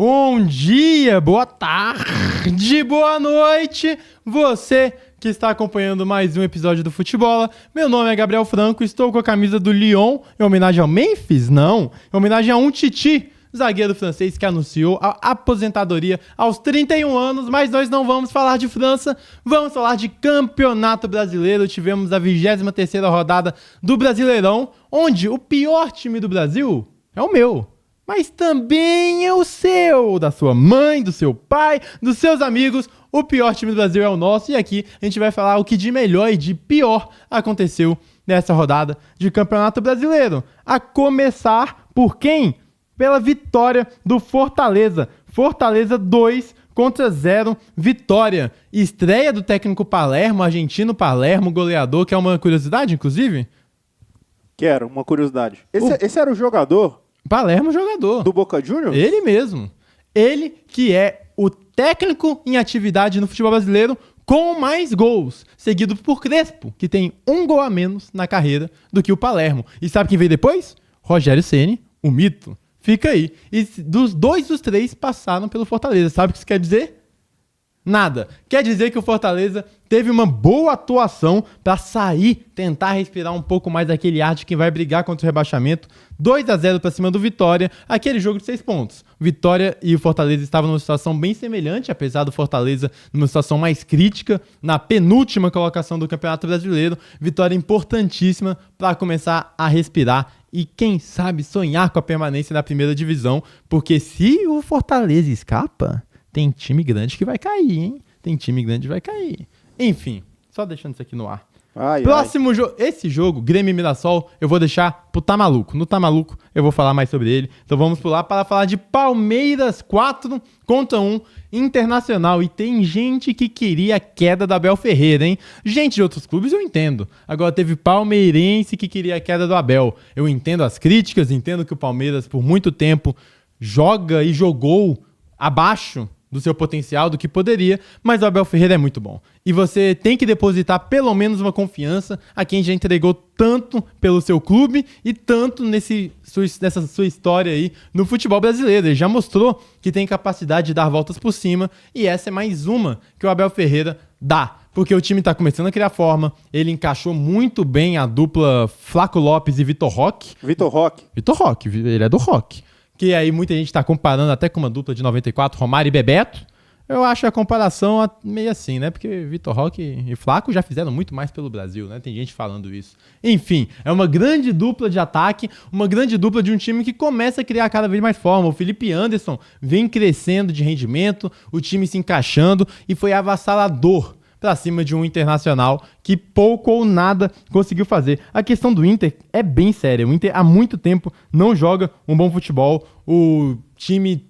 bom dia, boa tarde, boa noite, você que está acompanhando mais um episódio do Futebola. Meu nome é Gabriel Franco, estou com a camisa do Lyon, em homenagem ao Memphis? Não, em homenagem a um Titi, zagueiro francês que anunciou a aposentadoria aos 31 anos, mas nós não vamos falar de França, vamos falar de Campeonato Brasileiro. Tivemos a 23ª rodada do Brasileirão, onde o pior time do Brasil é o meu, mas também é o seu, da sua mãe, do seu pai, dos seus amigos. O pior time do Brasil é o nosso, e aqui a gente vai falar o que de melhor e de pior aconteceu nessa rodada de Campeonato Brasileiro. A começar por quem? Pela vitória do Fortaleza. Fortaleza 2-0, vitória. Estreia do técnico Palermo, argentino Palermo, goleador, que é uma curiosidade, inclusive? Quero, uma curiosidade. Esse era o jogador? Palermo, jogador. Do Boca Juniors? Ele mesmo. Ele que é o técnico em atividade no futebol brasileiro com mais gols, seguido por Crespo, que tem um gol a menos na carreira do que o Palermo. E sabe quem veio depois? Rogério Ceni, o mito. Fica aí. E dos três passaram pelo Fortaleza. Sabe o que isso quer dizer? Nada. Quer dizer que o Fortaleza teve uma boa atuação para sair, tentar respirar um pouco mais daquele ar de quem vai brigar contra o rebaixamento. 2-0 para cima do Vitória, aquele jogo de 6 pontos. Vitória e o Fortaleza estavam numa situação bem semelhante, apesar do Fortaleza numa situação mais crítica, na penúltima colocação do Campeonato Brasileiro. Vitória importantíssima para começar a respirar e, quem sabe, sonhar com a permanência na primeira divisão, porque se o Fortaleza escapa, tem time grande que vai cair, hein? Tem time grande que vai cair. Enfim, só deixando isso aqui no ar. Próximo jogo. Esse jogo, Grêmio e Mirassol, eu vou deixar pro Tá Maluco. No Tá Maluco eu vou falar mais sobre ele. Então vamos pular para falar de Palmeiras 4-1 Internacional. E tem gente que queria a queda do Abel Ferreira, hein? Gente de outros clubes eu entendo. Agora teve palmeirense que queria a queda do Abel. Eu entendo as críticas, entendo que o Palmeiras por muito tempo joga e jogou abaixo do seu potencial, do que poderia, mas o Abel Ferreira é muito bom. E você tem que depositar pelo menos uma confiança a quem já entregou tanto pelo seu clube e tanto nessa sua história aí no futebol brasileiro. Ele já mostrou que tem capacidade de dar voltas por cima, e essa é mais uma que o Abel Ferreira dá. Porque o time está começando a criar forma, ele encaixou muito bem a dupla Flaco Lopes e Vitor Roque. Vitor Roque, ele é do Roque. Que aí muita gente está comparando até com uma dupla de 94, Romário e Bebeto. Eu acho a comparação meio assim, né? Porque Vitor Roque e Flaco já fizeram muito mais pelo Brasil, né? Tem gente falando isso. Enfim, é uma grande dupla de ataque, uma grande dupla de um time que começa a criar cada vez mais forma. O Felipe Anderson vem crescendo de rendimento, o time se encaixando e foi avassalador para cima de um Internacional que pouco ou nada conseguiu fazer. A questão do Inter é bem séria. O Inter há muito tempo não joga um bom futebol. O time...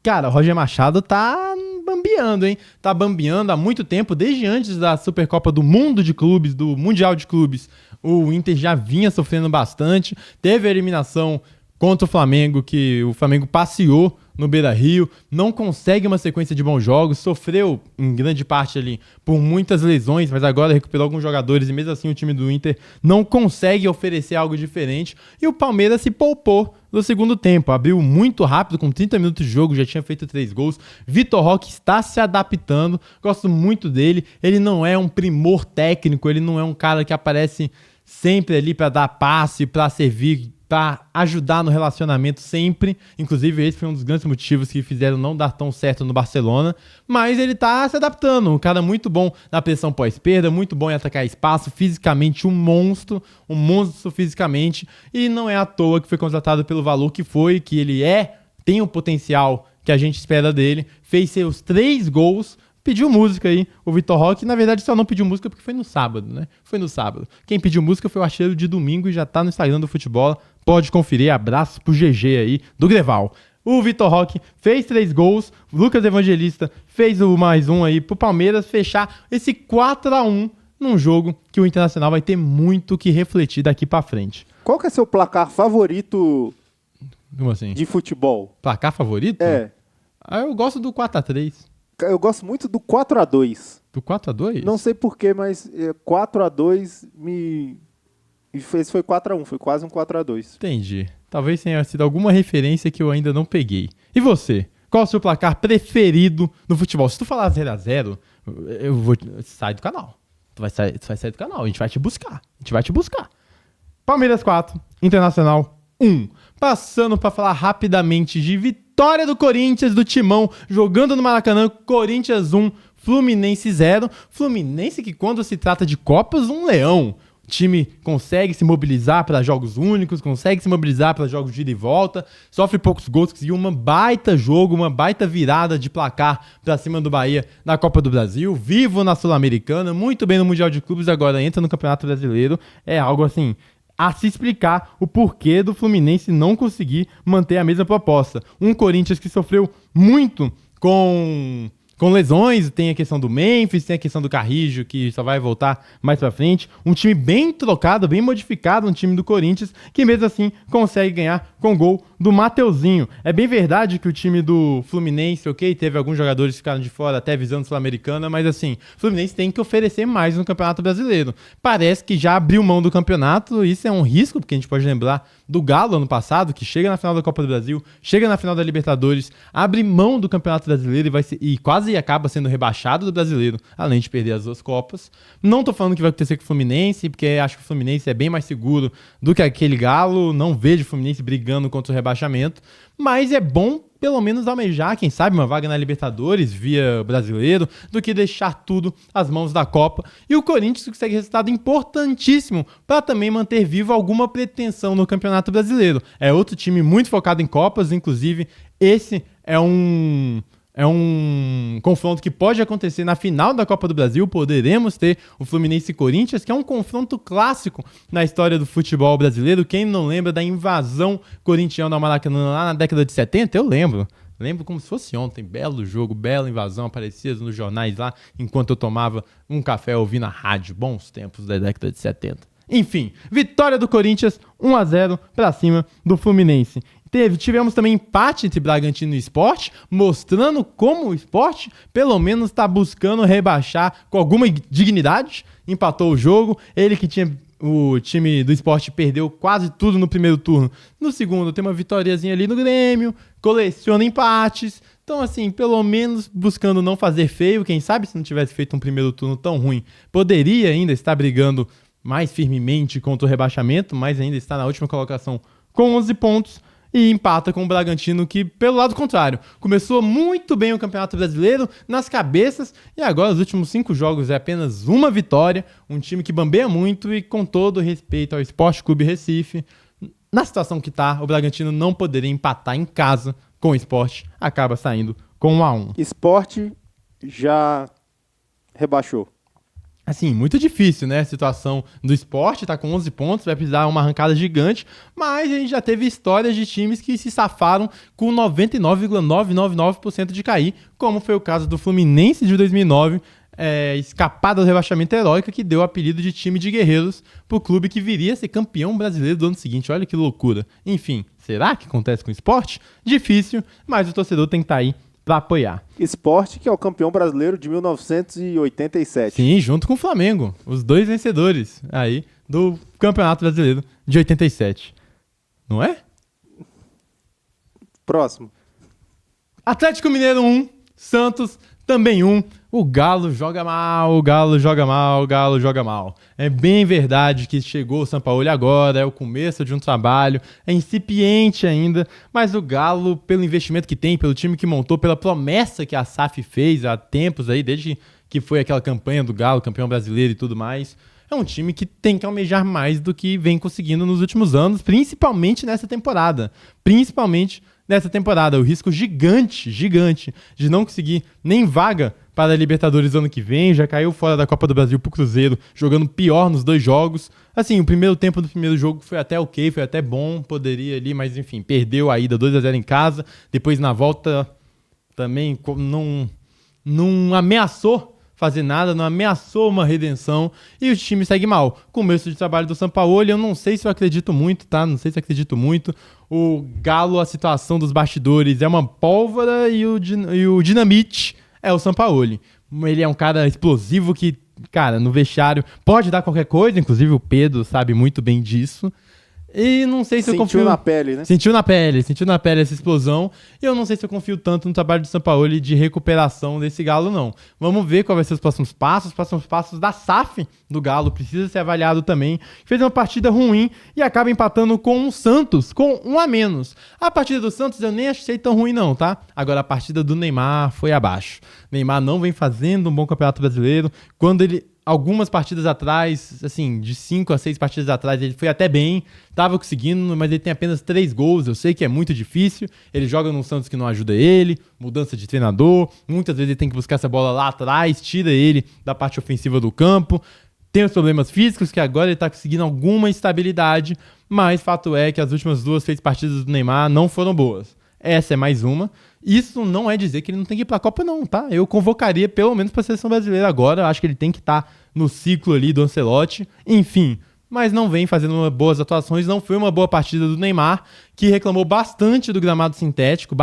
Cara, o Roger Machado tá bambeando, hein? Tá bambeando há muito tempo, desde antes da Supercopa do Mundo de Clubes, do Mundial de Clubes. O Inter já vinha sofrendo bastante. Teve a eliminação contra o Flamengo, que o Flamengo passeou no Beira-Rio, não consegue uma sequência de bons jogos, sofreu em grande parte ali por muitas lesões, mas agora recuperou alguns jogadores e mesmo assim o time do Inter não consegue oferecer algo diferente, e o Palmeiras se poupou no segundo tempo, abriu muito rápido, com 30 minutos de jogo, já tinha feito 3 gols. Vitor Roque está se adaptando, gosto muito dele, ele não é um primor técnico, ele não é um cara que aparece sempre ali para dar passe, para servir, para ajudar no relacionamento sempre. Inclusive, esse foi um dos grandes motivos que fizeram não dar tão certo no Barcelona. Mas ele tá se adaptando. Um cara muito bom na pressão pós-perda, muito bom em atacar espaço, fisicamente um monstro fisicamente. E não é à toa que foi contratado pelo valor que foi, que ele tem o potencial que a gente espera dele. Fez seus 3 gols. Pediu música aí, o Vitor Roque. Na verdade, só não pediu música porque foi no sábado, né? Foi no sábado. Quem pediu música foi o Artilheiro de Domingo e já tá no Instagram do Futebol. Pode conferir. Abraço pro GG aí, do Greval. O Vitor Roque fez 3 gols. O Lucas Evangelista fez o mais um aí pro Palmeiras fechar esse 4-1 num jogo que o Internacional vai ter muito que refletir daqui pra frente. Qual que é seu placar favorito? Como assim? De futebol? Placar favorito? Eu gosto do 4-3. Eu gosto muito do 4-2. Do 4-2? Não sei porquê, mas 4-2 me... Esse foi 4-1, foi quase um 4-2. Entendi. Talvez tenha sido alguma referência que eu ainda não peguei. E você? qual o seu placar preferido no futebol? Se tu falar 0x0, eu vou sair do canal. Tu vai sair do canal, a gente vai te buscar. Palmeiras 4, Internacional 1. Passando para falar rapidamente de vitória do Corinthians, do Timão, jogando no Maracanã, Corinthians 1, Fluminense 0. Fluminense que quando se trata de Copas, um leão. O time consegue se mobilizar para jogos únicos, consegue se mobilizar para jogos de ida e volta, sofre poucos gols, conseguiu uma baita jogo, uma baita virada de placar para cima do Bahia na Copa do Brasil, vivo na Sul-Americana, muito bem no Mundial de Clubes, agora entra no Campeonato Brasileiro. É algo assim a se explicar o porquê do Fluminense não conseguir manter a mesma proposta. Um Corinthians que sofreu muito com lesões, tem a questão do Memphis, tem a questão do Carrillo, que só vai voltar mais pra frente. Um time bem trocado, bem modificado, um time do Corinthians, que mesmo assim consegue ganhar com gol do Mateuzinho. É bem verdade que o time do Fluminense, ok, teve alguns jogadores que ficaram de fora, até visando Sul-Americana, mas assim, o Fluminense tem que oferecer mais no Campeonato Brasileiro. Parece que já abriu mão do campeonato, isso é um risco, porque a gente pode lembrar do Galo ano passado, que chega na final da Copa do Brasil, chega na final da Libertadores, abre mão do Campeonato Brasileiro e quase acaba sendo rebaixado do Brasileiro, além de perder as 2 Copas. Não tô falando que vai acontecer com o Fluminense, porque acho que o Fluminense é bem mais seguro do que aquele Galo, não vejo o Fluminense brigando contra o rebaixamento, mas é bom pelo menos almejar, quem sabe, uma vaga na Libertadores via Brasileiro, do que deixar tudo às mãos da Copa. E o Corinthians consegue resultado importantíssimo para também manter vivo alguma pretensão no Campeonato Brasileiro. É outro time muito focado em Copas, inclusive esse é um confronto que pode acontecer na final da Copa do Brasil. Poderemos ter o Fluminense e Corinthians, que é um confronto clássico na história do futebol brasileiro. Quem não lembra da invasão corintiana ao Maracanã lá na década de 70? Eu lembro. Lembro como se fosse ontem. Belo jogo, bela invasão. Aparecia nos jornais lá enquanto eu tomava um café ouvindo a rádio. Bons tempos da década de 70. Enfim, vitória do Corinthians 1-0 para cima do Fluminense. Tivemos também empate entre Bragantino e Sport, mostrando como o Sport pelo menos está buscando rebaixar com alguma dignidade. Empatou o jogo, o time do Sport perdeu quase tudo no primeiro turno. No segundo tem uma vitóriazinha ali no Grêmio, coleciona empates. Então assim, pelo menos buscando não fazer feio, quem sabe se não tivesse feito um primeiro turno tão ruim, poderia ainda estar brigando mais firmemente contra o rebaixamento, mas ainda está na última colocação com 11 pontos. E empata com o Bragantino, que, pelo lado contrário, começou muito bem o Campeonato Brasileiro nas cabeças e agora os últimos 5 jogos é apenas uma vitória. Um time que bambeia muito e, com todo respeito ao Sport Clube Recife, na situação que está, o Bragantino não poderia empatar em casa com o Sport, acaba saindo com 1-1. Sport já rebaixou. Assim, muito difícil, né? A situação do Sport, tá com 11 pontos, vai precisar uma arrancada gigante, mas a gente já teve histórias de times que se safaram com 99,999% de cair, como foi o caso do Fluminense de 2009, escapada do rebaixamento heróico, que deu o apelido de time de guerreiros pro clube que viria a ser campeão brasileiro do ano seguinte. Olha que loucura. Enfim, será que acontece com o Sport? Difícil, mas o torcedor tem que estar aí para apoiar. Sport, que é o campeão brasileiro de 1987. Sim, junto com o Flamengo. Os 2 vencedores aí do Campeonato Brasileiro de 87. Não é? Próximo. Atlético Mineiro 1, Santos também 1. O Galo joga mal, o Galo joga mal, o Galo joga mal. É bem verdade que chegou o Sampaoli agora, é o começo de um trabalho, é incipiente ainda, mas o Galo, pelo investimento que tem, pelo time que montou, pela promessa que a SAF fez há tempos aí, desde que foi aquela campanha do Galo, campeão brasileiro e tudo mais, é um time que tem que almejar mais do que vem conseguindo nos últimos anos, principalmente nessa temporada. O risco gigante de não conseguir nem vaga para a Libertadores ano que vem, já caiu fora da Copa do Brasil pro Cruzeiro, jogando pior nos 2 jogos. Assim, o primeiro tempo do primeiro jogo foi até ok, foi até bom, poderia ali, mas enfim, perdeu a ida 2-0 em casa, depois na volta também não ameaçou fazer nada, não ameaçou uma redenção e o time segue mal. Começo de trabalho do Sampaoli, eu não sei se eu acredito muito, tá? Não sei se acredito muito. O Galo, a situação dos bastidores é uma pólvora e o dinamite é o Sampaoli. Ele é um cara explosivo que, cara, no vestiário pode dar qualquer coisa, inclusive o Pedro sabe muito bem disso. E não sei se eu confio... Sentiu na pele, né? Sentiu na pele essa explosão. E eu não sei se eu confio tanto no trabalho do Sampaoli de recuperação desse Galo, não. Vamos ver qual vai ser os próximos passos. Os próximos passos da SAF do Galo precisa ser avaliado também. Fez uma partida ruim e acaba empatando com o Santos, com 1 a menos. A partida do Santos eu nem achei tão ruim não, tá? Agora a partida do Neymar foi abaixo. Neymar não vem fazendo um bom campeonato brasileiro. Quando ele... Algumas partidas atrás, assim, de 5 a 6 partidas atrás, ele foi até bem, tava conseguindo, mas ele tem apenas 3 gols, eu sei que é muito difícil, ele joga num Santos que não ajuda ele, mudança de treinador, muitas vezes ele tem que buscar essa bola lá atrás, tira ele da parte ofensiva do campo, tem os problemas físicos, que agora ele tá conseguindo alguma estabilidade, mas fato é que as últimas 6 partidas do Neymar não foram boas. Essa é mais uma. Isso não é dizer que ele não tem que ir pra Copa, não, tá? Eu convocaria pelo menos pra seleção brasileira agora. Eu acho que ele tem que estar no ciclo ali do Ancelotti. Enfim, mas não vem fazendo boas atuações. Não foi uma boa partida do Neymar, que reclamou bastante do gramado sintético.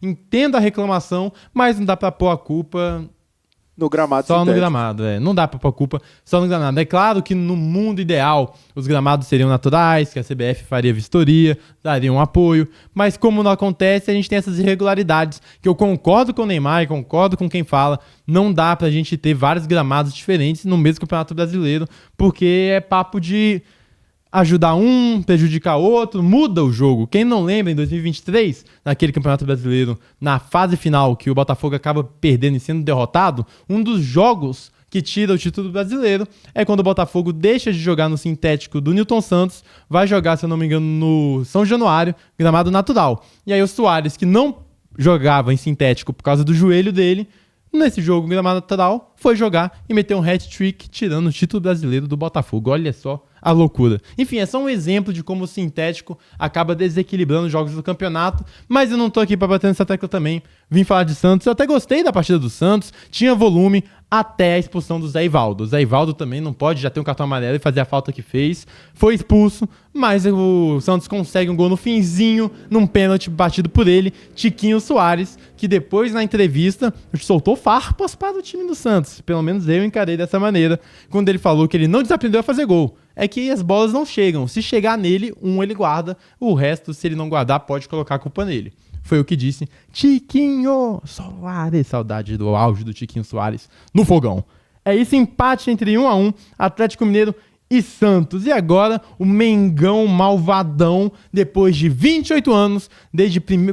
Entendo a reclamação, mas não dá pra pôr a culpa... No gramado só sintético. No gramado, não dá pra pôr culpa só no gramado. É claro que no mundo ideal os gramados seriam naturais, que a CBF faria vistoria, daria um apoio, mas como não acontece, a gente tem essas irregularidades, que eu concordo com o Neymar e concordo com quem fala, não dá pra gente ter vários gramados diferentes no mesmo Campeonato Brasileiro, porque é papo de ajudar um, prejudicar outro, muda o jogo. Quem não lembra, em 2023, naquele Campeonato Brasileiro, na fase final, que o Botafogo acaba perdendo e sendo derrotado, um dos jogos que tira o título brasileiro é quando o Botafogo deixa de jogar no sintético do Newton Santos, vai jogar, se eu não me engano, no São Januário, gramado natural. E aí o Soares, que não jogava em sintético por causa do joelho dele, nesse jogo, gramado natural, foi jogar e meteu um hat-trick, tirando o título brasileiro do Botafogo. Olha só a loucura. Enfim, é só um exemplo de como o sintético acaba desequilibrando os jogos do campeonato, mas eu não tô aqui pra bater nessa tecla também. Vim falar de Santos, eu até gostei da partida do Santos, tinha volume até a expulsão do Zé Ivaldo. O Zé Ivaldo também não pode já ter um cartão amarelo e fazer a falta que fez. Foi expulso, mas o Santos consegue um gol no finzinho, num pênalti batido por ele, Tiquinho Soares, que depois na entrevista soltou farpas para o time do Santos. Pelo menos eu encarei dessa maneira, quando ele falou que ele não desaprendeu a fazer gol. É que as bolas não chegam. Se chegar nele, ele guarda. O resto, se ele não guardar, pode colocar a culpa nele. Foi o que disse Tiquinho Soares. Saudade do auge do Tiquinho Soares no fogão. É isso, empate entre 1 a 1, Atlético Mineiro e Santos. E agora, o Mengão malvadão, depois de 28 anos,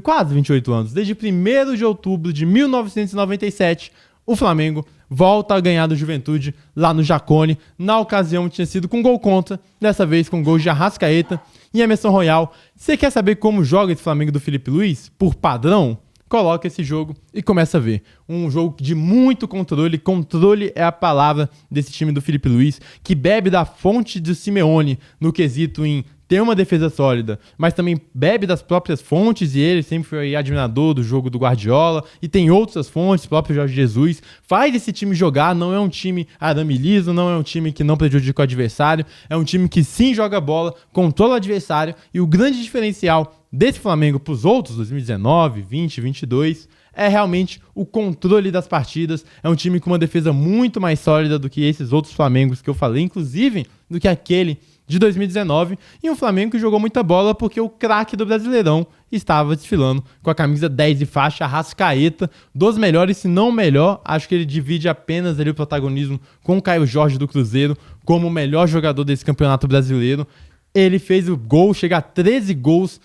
quase 28 anos, desde 1º de outubro de 1997, o Flamengo volta a ganhar do Juventude lá no Jacone. Na ocasião tinha sido com gol contra, dessa vez com gol de Arrascaeta e Emerson Royal. Você quer saber como joga esse Flamengo do Felipe Luiz? Por padrão? Coloca esse jogo e começa a ver. Um jogo de muito controle. Controle é a palavra desse time do Felipe Luiz, que bebe da fonte do Simeone no quesito em ter uma defesa sólida, mas também bebe das próprias fontes, e ele sempre foi admirador do jogo do Guardiola, e tem outras fontes, o próprio Jorge Jesus, faz esse time jogar, não é um time arame liso, não é um time que não prejudica o adversário, é um time que sim joga bola, controla o adversário, e o grande diferencial desse Flamengo para os outros, 2019, 20, 22, é realmente o controle das partidas. É um time com uma defesa muito mais sólida do que esses outros Flamengos que eu falei, inclusive do que aquele de 2019, e um Flamengo que jogou muita bola porque o craque do Brasileirão estava desfilando com a camisa 10 de faixa, Arrascaeta, dos melhores, se não o melhor. Acho que ele divide apenas ali o protagonismo com o Caio Jorge do Cruzeiro como o melhor jogador desse campeonato brasileiro. Ele fez o gol, chega a 13 gols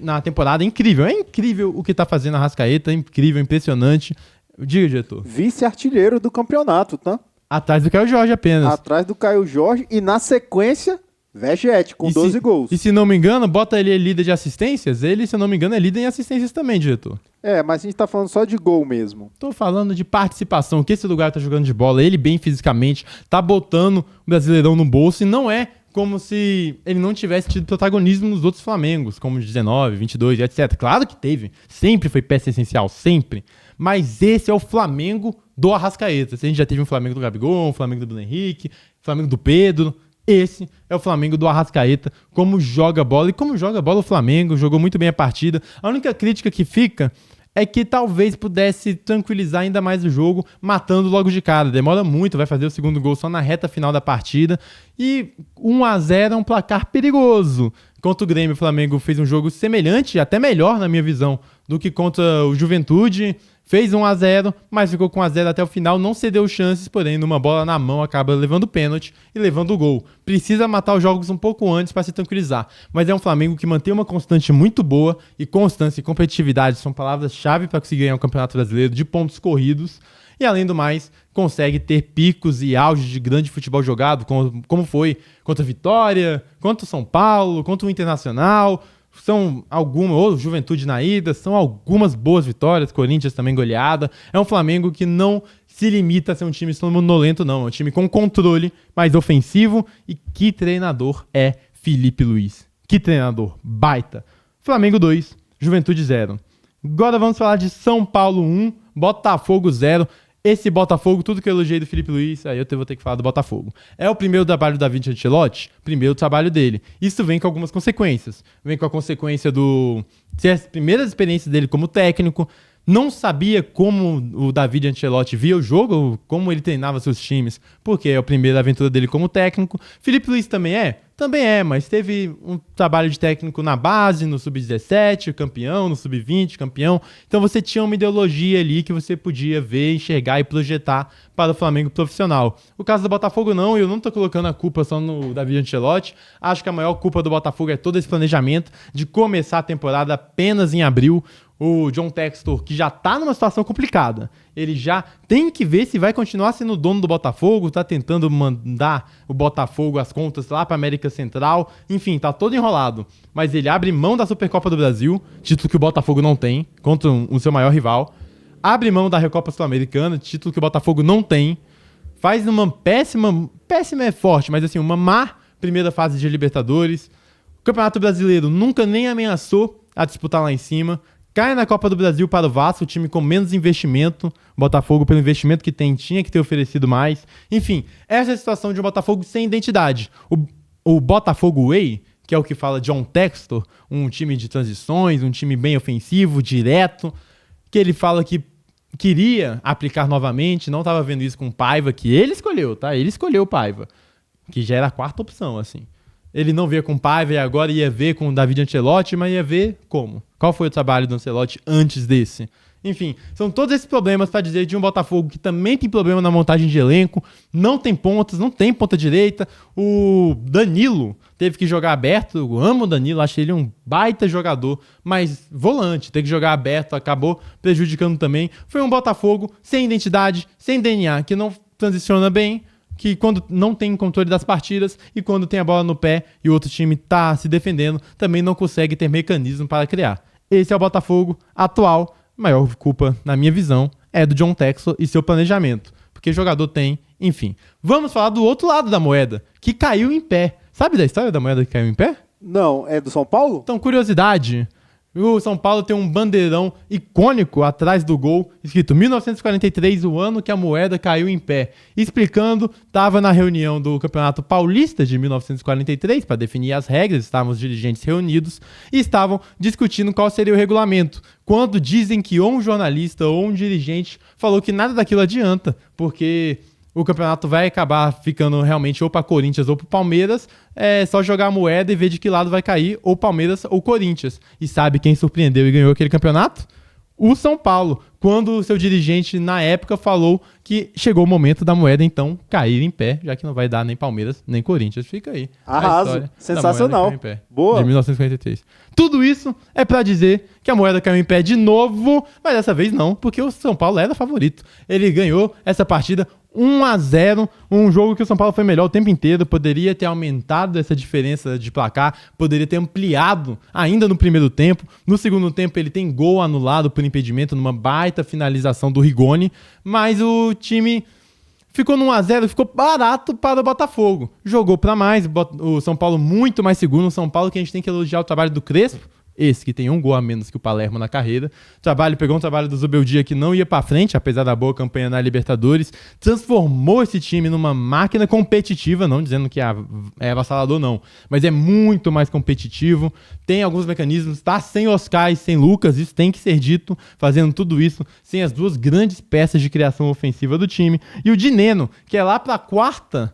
na temporada. É incrível o que tá fazendo a Arrascaeta, incrível, impressionante. Diga, diretor. Vice-artilheiro do campeonato, tá? Atrás do Caio Jorge apenas. Atrás do Caio Jorge e na sequência, Vegete, com 12 gols. E se não me engano, bota ele líder de assistências. Ele, se não me engano, é líder em assistências também, diretor. É, mas a gente tá falando só de gol mesmo. Tô falando de participação, que esse lugar tá jogando de bola, ele bem fisicamente, tá botando o Brasileirão no bolso, e não é como se ele não tivesse tido protagonismo nos outros Flamengos, como 19, 22, etc. Claro que teve, sempre foi peça essencial, sempre. Mas esse é o Flamengo do Arrascaeta. Se a gente já teve um Flamengo do Gabigol, um Flamengo do Bruno Henrique, Flamengo do Pedro, esse é o Flamengo do Arrascaeta, como joga bola. E como joga bola o Flamengo, jogou muito bem a partida. A única crítica que fica é que talvez pudesse tranquilizar ainda mais o jogo, matando logo de cara. Demora muito, vai fazer o segundo gol só na reta final da partida. E 1-0 é um placar perigoso. Contra o Grêmio, o Flamengo fez um jogo semelhante, até melhor na minha visão, do que contra o Juventude. Fez 1-0, mas ficou com 1-0 até o final, não cedeu chances, porém, numa bola na mão, acaba levando pênalti e levando o gol. Precisa matar os jogos um pouco antes para se tranquilizar. Mas é um Flamengo que mantém uma constante muito boa, e constância e competitividade são palavras-chave para conseguir ganhar um Campeonato Brasileiro de pontos corridos. E, além do mais, consegue ter picos e auges de grande futebol jogado, como foi contra a Vitória, contra o São Paulo, contra o Internacional. São algumas, ou Juventude na ida, são algumas boas vitórias, Corinthians também goleada. É um Flamengo que não se limita a ser um time sonolento, não. É um time com controle, mais ofensivo. E que treinador é Felipe Luiz? Que treinador baita. Flamengo 2, Juventude 0. Agora vamos falar de São Paulo 1, Botafogo 0. Esse Botafogo, tudo que eu elogiei do Felipe Luiz, aí eu vou ter que falar do Botafogo. É o primeiro trabalho do David Ancelotti? Primeiro trabalho dele. Isso vem com algumas consequências. Vem com a consequência do ser as primeiras experiências dele como técnico. Não sabia como o David Ancelotti via o jogo, como ele treinava seus times, porque é a primeira aventura dele como técnico. Felipe Luiz também é? Também é, mas teve um trabalho de técnico na base, no Sub-17, campeão, no Sub-20, campeão. Então você tinha uma ideologia ali que você podia ver, enxergar e projetar para o Flamengo profissional. O caso do Botafogo não, eu não estou colocando a culpa só no David Ancelotti. Acho que a maior culpa do Botafogo é todo esse planejamento de começar a temporada apenas em abril. O John Textor, que já tá numa situação complicada, ele já tem que ver se vai continuar sendo dono do Botafogo, tá tentando mandar o Botafogo as contas lá pra América Central, enfim, tá todo enrolado. Mas ele abre mão da Supercopa do Brasil, título que o Botafogo não tem, contra o seu maior rival. Abre mão da Recopa Sul-Americana, título que o Botafogo não tem. Faz uma péssima é forte, mas assim, uma má primeira fase de Libertadores. O Campeonato Brasileiro nunca nem ameaçou a disputar lá em cima. Cai na Copa do Brasil para o Vasco, o time com menos investimento. O Botafogo, pelo investimento que tem, tinha que ter oferecido mais. Enfim, essa é a situação de um Botafogo sem identidade. O Botafogo Way, que é o que fala John Textor, um time de transições, um time bem ofensivo, direto, que ele fala que queria aplicar novamente, não estava vendo isso com o Paiva, que ele escolheu, tá? Ele escolheu o Paiva, que já era a quarta opção, assim. Ele não via com o Paiva e agora ia ver com o David Ancelotti, mas ia ver como? Qual foi o trabalho do Ancelotti antes desse? Enfim, são todos esses problemas para dizer de um Botafogo que também tem problema na montagem de elenco, não tem pontas, não tem ponta direita. O Danilo teve que jogar aberto, eu amo o Danilo, acho ele um baita jogador, mas volante, ter que jogar aberto acabou prejudicando também. Foi um Botafogo sem identidade, sem DNA, que não transiciona bem, que quando não tem controle das partidas e quando tem a bola no pé e o outro time tá se defendendo, também não consegue ter mecanismo para criar. Esse é o Botafogo atual. A maior culpa, na minha visão, é do John Textor e seu planejamento. Porque jogador tem, enfim. Vamos falar do outro lado da moeda, que caiu em pé. Sabe da história da moeda que caiu em pé? Não, é do São Paulo? Então, curiosidade. O São Paulo tem um bandeirão icônico atrás do gol, escrito 1943, o ano que a moeda caiu em pé. Explicando, estava na reunião do Campeonato Paulista de 1943, para definir as regras, estavam os dirigentes reunidos e estavam discutindo qual seria o regulamento. Quando dizem que ou um jornalista ou um dirigente falou que nada daquilo adianta, porque o campeonato vai acabar ficando realmente ou para Corinthians ou para Palmeiras, é só jogar a moeda e ver de que lado vai cair, ou Palmeiras ou Corinthians. E sabe quem surpreendeu e ganhou aquele campeonato? O São Paulo, quando o seu dirigente na época falou que chegou o momento da moeda então cair em pé, já que não vai dar nem Palmeiras nem Corinthians. Fica aí. Arraso, sensacional. Boa. De 1943. Tudo isso é pra dizer que a moeda caiu em pé de novo, mas dessa vez não, porque o São Paulo era favorito. Ele ganhou essa partida 1-0, um jogo que o São Paulo foi melhor o tempo inteiro, poderia ter aumentado essa diferença de placar, poderia ter ampliado ainda no primeiro tempo. No segundo tempo ele tem gol anulado por impedimento numa baita finalização do Rigoni, mas o time ficou no 1-0, ficou barato para o Botafogo. Jogou para mais, o São Paulo muito mais seguro, o São Paulo que a gente tem que elogiar o trabalho do Crespo, esse que tem um gol a menos que o Palermo na carreira. Pegou um trabalho do Zubeldia que não ia pra frente, apesar da boa campanha na Libertadores, transformou esse time numa máquina competitiva, não dizendo que é avassalador não, mas é muito mais competitivo, tem alguns mecanismos, tá sem Oscar e sem Lucas, isso tem que ser dito, fazendo tudo isso sem as duas grandes peças de criação ofensiva do time, e o Dineno, que é lá pra quarta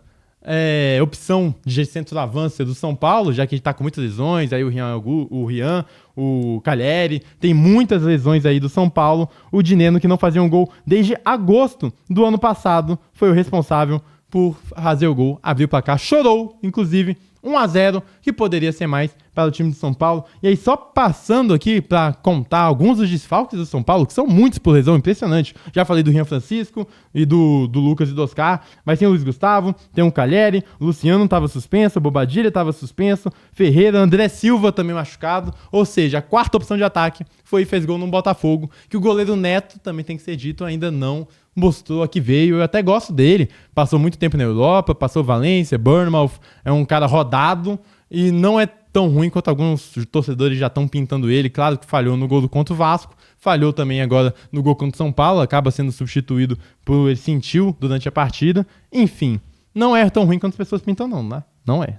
opção de centroavância do São Paulo, já que ele tá com muitas lesões, aí o Rian, o Calheri, tem muitas lesões aí do São Paulo. O Dineno, que não fazia um gol desde agosto do ano passado, foi o responsável por fazer o gol, abrir o placar, chorou, inclusive, 1-0, que poderia ser mais para o time de São Paulo. E aí, só passando aqui para contar alguns dos desfalques do São Paulo, que são muitos por lesão, impressionante. Já falei do Rian Francisco e do Lucas e do Oscar, mas tem o Luiz Gustavo, tem o Calheri, o Luciano estava suspenso, o Bobadilha estava suspenso, Ferreira, André Silva também machucado. Ou seja, a quarta opção de ataque foi e fez gol no Botafogo, que o goleiro Neto, também tem que ser dito, ainda não mostrou a que veio. Eu até gosto dele, passou muito tempo na Europa, passou Valência, Bournemouth, é um cara rodado e não é tão ruim quanto alguns torcedores já estão pintando ele. Claro que falhou no gol contra o Vasco, falhou também agora no gol contra o São Paulo, acaba sendo substituído por ele sentiu durante a partida. Enfim, não é tão ruim quanto as pessoas pintam não, né?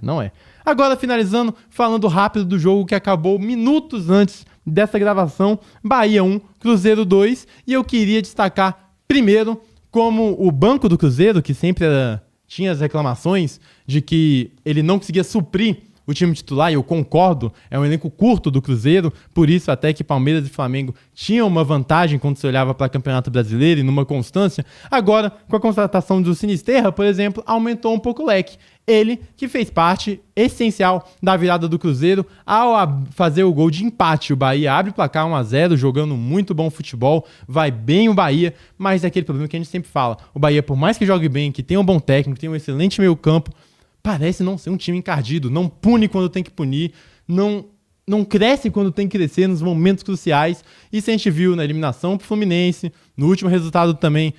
Não é. Agora, finalizando, falando rápido do jogo que acabou minutos antes dessa gravação, Bahia 1, Cruzeiro 2, e eu queria destacar primeiro como o banco do Cruzeiro, que sempre tinha as reclamações de que ele não conseguia suprir o time titular, e eu concordo, é um elenco curto do Cruzeiro, por isso até que Palmeiras e Flamengo tinham uma vantagem quando se olhava para o Campeonato Brasileiro e numa constância. Agora, com a contratação do Sinisterra, por exemplo, aumentou um pouco o leque. Ele que fez parte essencial da virada do Cruzeiro ao fazer o gol de empate. O Bahia abre o placar 1-0, jogando muito bom futebol, vai bem o Bahia, mas é aquele problema que a gente sempre fala. O Bahia, por mais que jogue bem, que tenha um bom técnico, tenha um excelente meio campo, parece não ser um time encardido, não pune quando tem que punir, não cresce quando tem que crescer nos momentos cruciais. Isso a gente viu na eliminação pro Fluminense, no último resultado também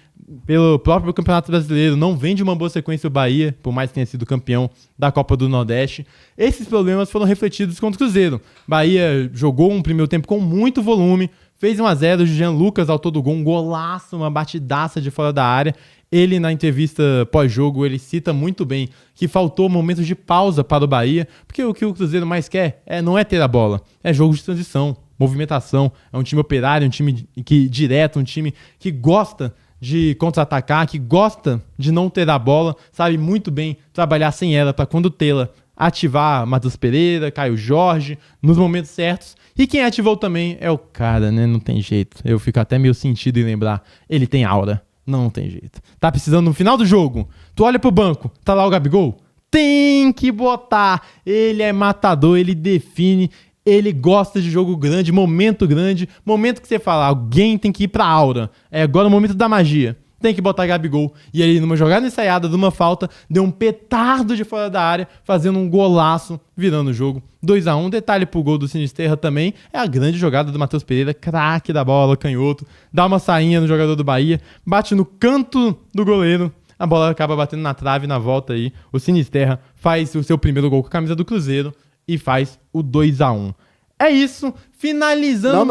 pelo próprio Campeonato Brasileiro, não vem de uma boa sequência o Bahia, por mais que tenha sido campeão da Copa do Nordeste. Esses problemas foram refletidos contra o Cruzeiro. Bahia jogou um primeiro tempo com muito volume, fez 1-0, o Jean Lucas ao todo gol, um golaço, uma batidaça de fora da área. Ele, na entrevista pós-jogo, ele cita muito bem que faltou momentos de pausa para o Bahia, porque o que o Cruzeiro mais quer não é ter a bola, é jogo de transição, movimentação. É um time operário, um time direto, um time que gosta de contra-atacar, que gosta de não ter a bola, sabe muito bem trabalhar sem ela para quando tê-la, ativar Matheus Pereira, Caio Jorge, nos momentos certos. E quem ativou também é o cara, né? Não tem jeito. Eu fico até meio sentido em lembrar. Ele tem aura. Não tem jeito. Tá precisando no final do jogo. Tu olha pro banco, tá lá o Gabigol? Tem que botar. Ele é matador, ele define, ele gosta de jogo grande, momento que você fala, alguém tem que ir pra aura. É agora o momento da magia. Tem que botar Gabigol. E ele, numa jogada ensaiada, de uma falta, deu um petardo de fora da área, fazendo um golaço, virando o jogo. 2-1. Detalhe pro gol do Sinisterra também, é a grande jogada do Matheus Pereira, craque da bola, canhoto, dá uma sainha no jogador do Bahia, bate no canto do goleiro, a bola acaba batendo na trave na volta aí. O Sinisterra faz o seu primeiro gol com a camisa do Cruzeiro e faz o 2-1. É isso, finalizando...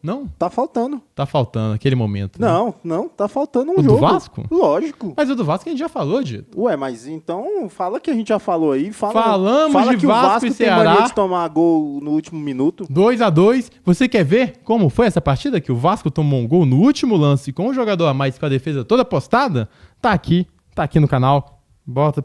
Não. Tá faltando. Tá faltando aquele momento. Né? Não, tá faltando um jogo. O do Vasco? Lógico. Mas o do Vasco a gente já falou, Dito. Ué, mas então fala que a gente já falou aí. Falamos fala de que Vasco o Vasco e tem Ceará. mania de tomar gol no último minuto. 2-2. Você quer ver como foi essa partida? Que o Vasco tomou um gol no último lance com um jogador a mais com a defesa toda postada? Tá aqui no canal.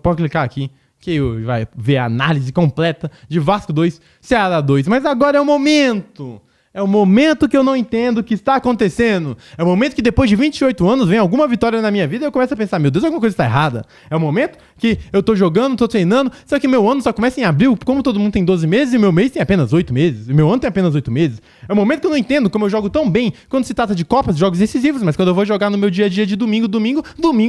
Pode clicar aqui, que vai ver a análise completa de Vasco 2, Ceará 2. Mas agora é o momento. É o momento que eu não entendo o que está acontecendo. É o momento que depois de 28 anos vem alguma vitória na minha vida e eu começo a pensar, meu Deus, alguma coisa está errada. É o momento que eu tô jogando, tô treinando, só que meu ano só começa em abril, como todo mundo tem 12 meses e meu mês tem apenas 8 meses. E meu ano tem apenas 8 meses. É o momento que eu não entendo como eu jogo tão bem quando se trata de Copas, jogos decisivos, mas quando eu vou jogar no meu dia a dia de domingo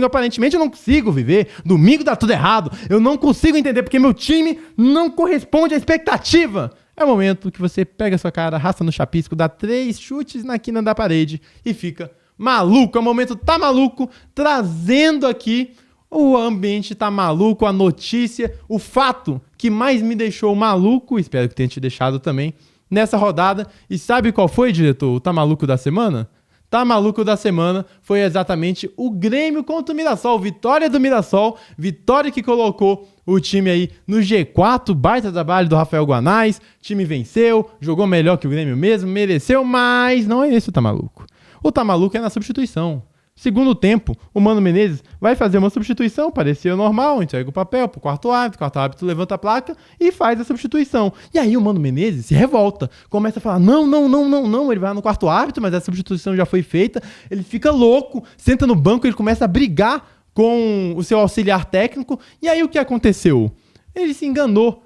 aparentemente eu não consigo viver. Domingo dá tudo errado. Eu não consigo entender porque meu time não corresponde à expectativa. É o momento que você pega a sua cara, arrasta no chapisco, dá 3 chutes na quina da parede e fica maluco. É o momento tá maluco, trazendo aqui o ambiente tá maluco, a notícia, o fato que mais me deixou maluco, espero que tenha te deixado também, nessa rodada. E sabe qual foi, diretor, o Tá Maluco da semana? Tá Maluco da semana foi exatamente o Grêmio contra o Mirassol. Vitória do Mirassol, vitória que colocou o time aí no G4, baita trabalho do Rafael Guanais. O time venceu, jogou melhor que o Grêmio mesmo, mereceu, mas não é esse o Tá Maluco. O Tá Maluco é na substituição. Segundo tempo, o Mano Menezes vai fazer uma substituição, parecia normal, entrega o papel pro quarto árbitro levanta a placa e faz a substituição. E aí o Mano Menezes se revolta, começa a falar, não, ele vai no quarto árbitro, mas a substituição já foi feita, ele fica louco, senta no banco, ele começa a brigar com o seu auxiliar técnico, e aí o que aconteceu? Ele se enganou.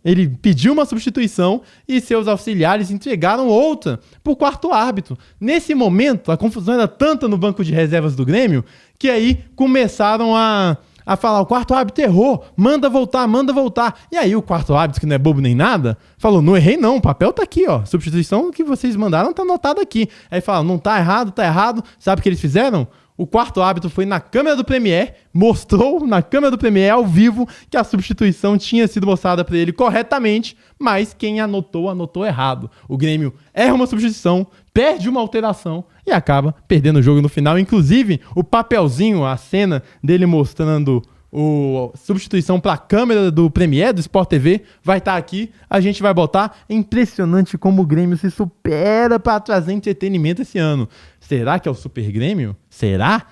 Ele pediu uma substituição e seus auxiliares entregaram outra pro quarto árbitro. Nesse momento, a confusão era tanta no banco de reservas do Grêmio que aí começaram a falar, o quarto árbitro errou, manda voltar. E aí o quarto árbitro, que não é bobo nem nada, falou, não errei não, o papel tá aqui, ó, substituição que vocês mandaram tá anotado aqui. Aí fala, não tá errado, sabe o que eles fizeram? O quarto árbitro foi na câmera do Premier, mostrou na câmera do Premier ao vivo que a substituição tinha sido mostrada para ele corretamente, mas quem anotou errado. O Grêmio erra uma substituição, perde uma alteração e acaba perdendo o jogo no final. Inclusive, o papelzinho, a cena dele mostrando a substituição para a câmera do Premier, do Sport TV, vai estar aqui. A gente vai botar. É impressionante como o Grêmio se supera para trazer entretenimento esse ano. Será que é o Super Grêmio? Será?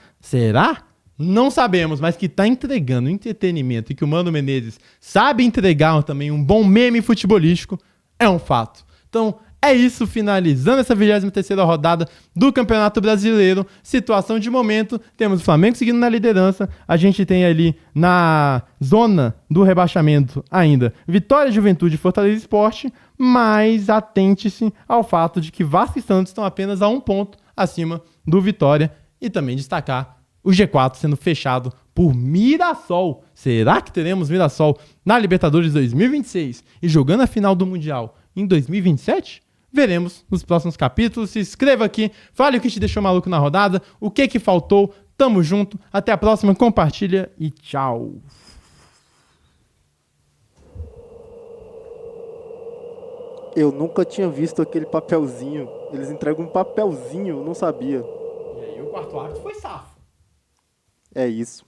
Não sabemos, mas que está entregando entretenimento e que o Mano Menezes sabe entregar também um bom meme futebolístico é um fato. Então, é isso, finalizando essa 23ª rodada do Campeonato Brasileiro. Situação de momento, temos o Flamengo seguindo na liderança, a gente tem ali na zona do rebaixamento ainda Vitória, Juventude e Fortaleza Sport, mas atente-se ao fato de que Vasco e Santos estão apenas a 1 ponto acima do Vitória e também destacar o G4 sendo fechado por Mirassol. Será que teremos Mirassol na Libertadores 2026 e jogando a final do Mundial em 2027? Veremos nos próximos capítulos. Se inscreva aqui, fale o que te deixou maluco na rodada, o que faltou. Tamo junto, até a próxima, compartilha e tchau. Eu nunca tinha visto aquele papelzinho. Eles entregam um papelzinho, eu não sabia. E aí o quarto árbitro foi safo. É isso.